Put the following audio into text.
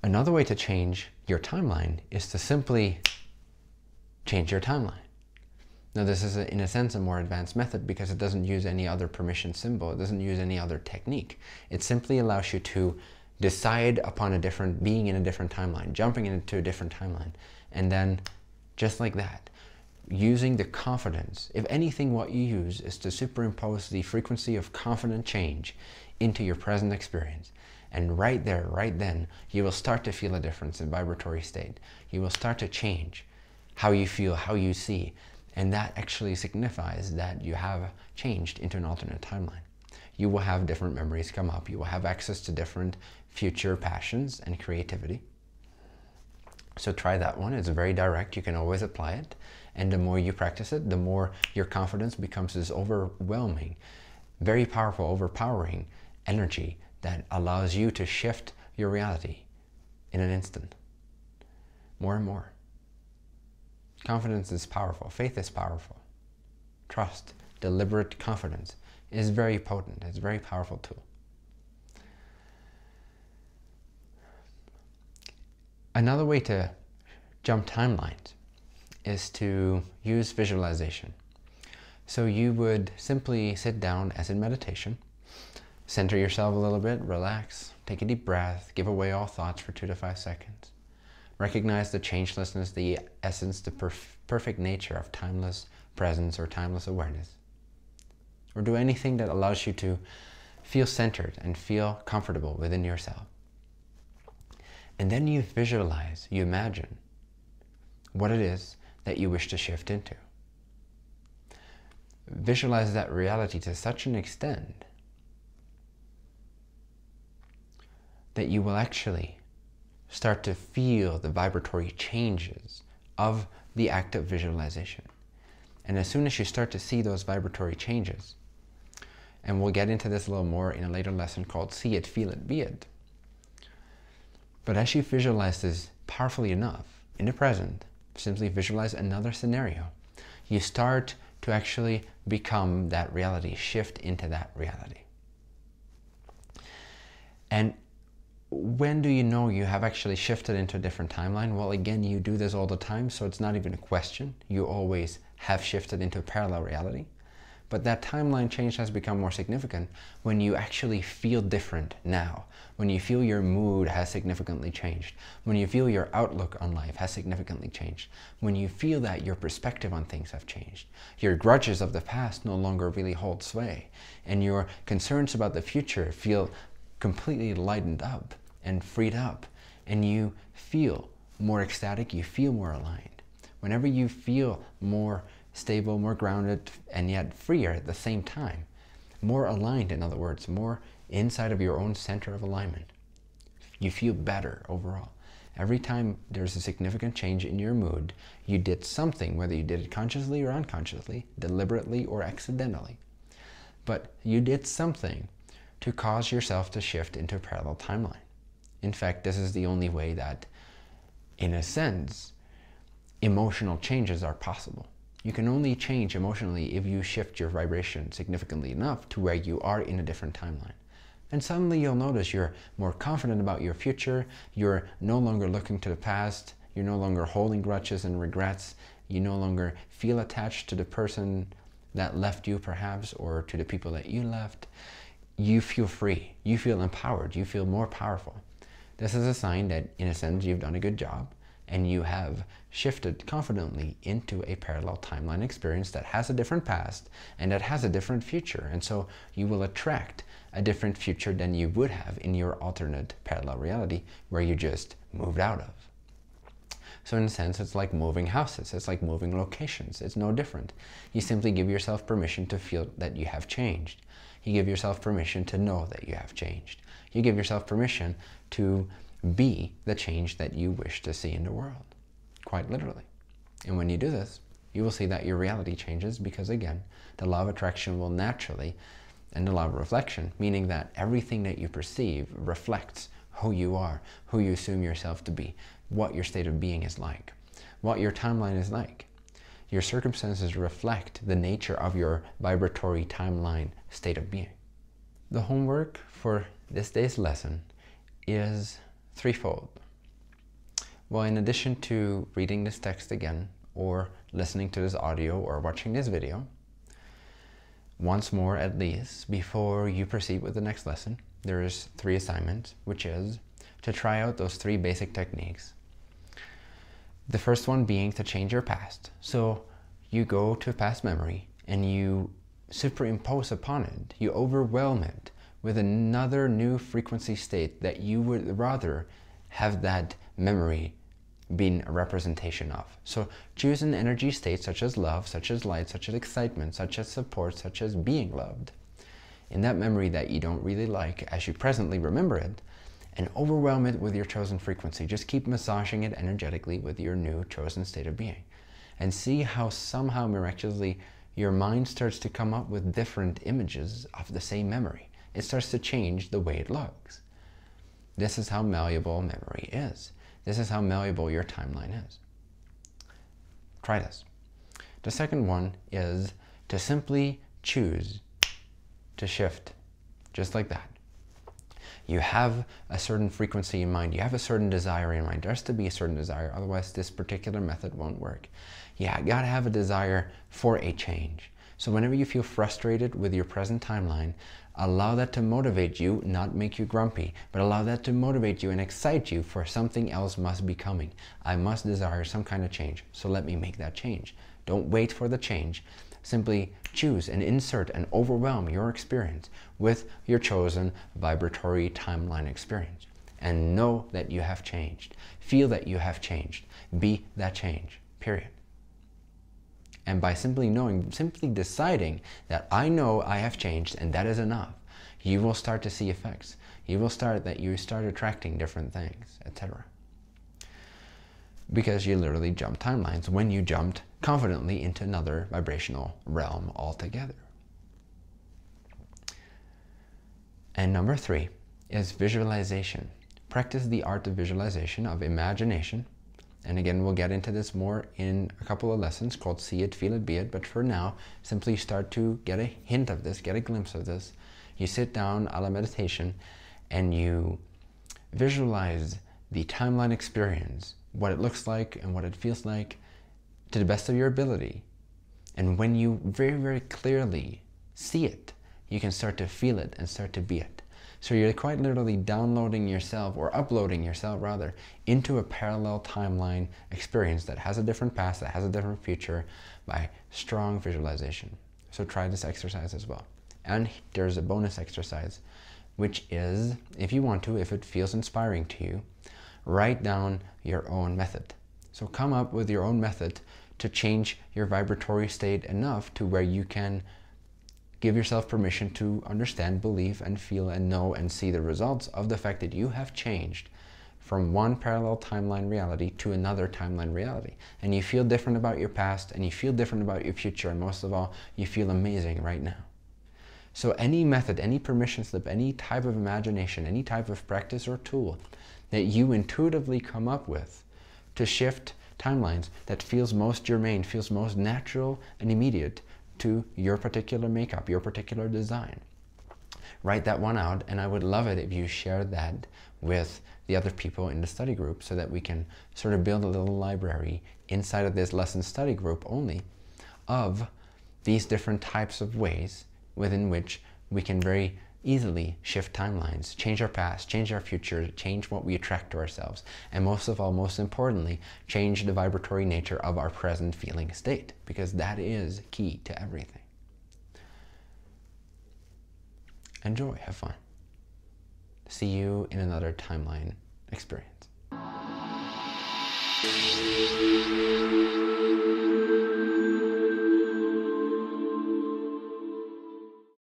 Another way to change your timeline is to simply change your timeline. Now this is, in a sense, a more advanced method because it doesn't use any other permission symbol. It doesn't use any other technique. It simply allows you to decide upon being in a different timeline, jumping into a different timeline. And then, just like that, using the confidence. If anything, what you use is to superimpose the frequency of confident change into your present experience. And right there, right then, you will start to feel a difference in vibratory state. You will start to change how you feel, how you see. And that actually signifies that you have changed into an alternate timeline. You will have different memories come up. You will have access to different future passions and creativity. So try that one. It's very direct. You can always apply it. And the more you practice it, the more your confidence becomes this overwhelming, very powerful, overpowering energy that allows you to shift your reality in an instant. More and more. Confidence is powerful. Faith is powerful. Trust, deliberate confidence is very potent. It's a very powerful tool. Another way to jump timelines is to use visualization. So you would simply sit down as in meditation, center yourself a little bit, relax, take a deep breath, give away all thoughts for 2 to 5 seconds. Recognize the changelessness, the essence, the perfect nature of timeless presence or timeless awareness. Or do anything that allows you to feel centered and feel comfortable within yourself. And then you visualize, you imagine what it is that you wish to shift into. Visualize that reality to such an extent that you will actually start to feel the vibratory changes of the act of visualization. And as soon as you start to see those vibratory changes, and we'll get into this a little more in a later lesson called See It, Feel It, Be It. But as you visualize this powerfully enough in the present, simply visualize another scenario, you start to actually become that reality, shift into that reality. And when do you know you have actually shifted into a different timeline? Well, again, you do this all the time, so it's not even a question. You always have shifted into a parallel reality. But that timeline change has become more significant when you actually feel different now, when you feel your mood has significantly changed, when you feel your outlook on life has significantly changed, when you feel that your perspective on things have changed, your grudges of the past no longer really hold sway, and your concerns about the future feel completely lightened up and freed up, and you feel more ecstatic, you feel more aligned. Whenever you feel more stable, more grounded, and yet freer at the same time, more aligned, in other words, more inside of your own center of alignment, you feel better overall. Every time there's a significant change in your mood, you did something, whether you did it consciously or unconsciously, deliberately or accidentally, but you did something to cause yourself to shift into a parallel timeline. In fact, this is the only way that, in a sense, emotional changes are possible. You can only change emotionally if you shift your vibration significantly enough to where you are in a different timeline. And suddenly you'll notice you're more confident about your future, you're no longer looking to the past, you're no longer holding grudges and regrets, you no longer feel attached to the person that left you perhaps, or to the people that you left. You feel free, you feel empowered, you feel more powerful. This is a sign that, in a sense, you've done a good job and you have shifted confidently into a parallel timeline experience that has a different past and that has a different future. And so you will attract a different future than you would have in your alternate parallel reality where you just moved out of. So in a sense, it's like moving houses. It's like moving locations. It's no different. You simply give yourself permission to feel that you have changed. You give yourself permission to know that you have changed. You give yourself permission to be the change that you wish to see in the world, quite literally. And when you do this, you will see that your reality changes because, again, the law of attraction will naturally, and the law of reflection, meaning that everything that you perceive reflects who you are, who you assume yourself to be, what your state of being is like, what your timeline is like. Your circumstances reflect the nature of your vibratory timeline state of being. The homework for this day's lesson is threefold. Well, in addition to reading this text again, or listening to this audio, or watching this video, once more at least, before you proceed with the next lesson, there's 3 assignments, which is to try out those 3 basic techniques. The first one being to change your past. So you go to a past memory and you superimpose upon it, you overwhelm it with another new frequency state that you would rather have that memory being a representation of. So choose an energy state such as love, such as light, such as excitement, such as support, such as being loved. In that memory that you don't really like as you presently remember it, and overwhelm it with your chosen frequency. Just keep massaging it energetically with your new chosen state of being. And see how somehow miraculously your mind starts to come up with different images of the same memory. It starts to change the way it looks. This is how malleable memory is. This is how malleable your timeline is. Try this. The second one is to simply choose to shift, just like that. You have a certain frequency in mind. You have a certain desire in mind. There has to be a certain desire, otherwise this particular method won't work. You gotta have a desire for a change. So whenever you feel frustrated with your present timeline, allow that to motivate you, not make you grumpy, but allow that to motivate you and excite you for something else must be coming. I must desire some kind of change, so let me make that change. Don't wait for the change. Simply choose and insert and overwhelm your experience with your chosen vibratory timeline experience. And know that you have changed. Feel that you have changed. Be that change, period. And by simply knowing, simply deciding that I know I have changed and that is enough, you will start to see effects. You start attracting different things, etc. Because you literally jump timelines when you jumped confidently into another vibrational realm altogether. And number 3 is visualization. Practice the art of visualization, of imagination. And again, we'll get into this more in a couple of lessons called See It, Feel It, Be It. But for now, simply start to get a hint of this, get a glimpse of this. You sit down a la meditation and you visualize the timeline experience, what it looks like and what it feels like to the best of your ability. And when you very, very clearly see it, you can start to feel it and start to be it. So you're quite literally downloading yourself, or uploading yourself rather, into a parallel timeline experience that has a different past, that has a different future, by strong visualization. So try this exercise as well. And there's a bonus exercise, which is, if you want to, if it feels inspiring to you, write down your own method. So come up with your own method to change your vibratory state enough to where you can give yourself permission to understand, believe, and feel, and know, and see the results of the fact that you have changed from one parallel timeline reality to another timeline reality. And you feel different about your past, and you feel different about your future, and most of all, you feel amazing right now. So any method, any permission slip, any type of imagination, any type of practice or tool that you intuitively come up with to shift timelines that feels most germane, feels most natural and immediate to your particular makeup, your particular design. Write that one out, and I would love it if you share that with the other people in the study group so that we can sort of build a little library inside of this lesson study group only of these different types of ways within which we can very easily shift timelines, change our past, change our future, change what we attract to ourselves, and most of all, most importantly, change the vibratory nature of our present feeling state, because that is key to everything. Enjoy, have fun. See you in another timeline experience.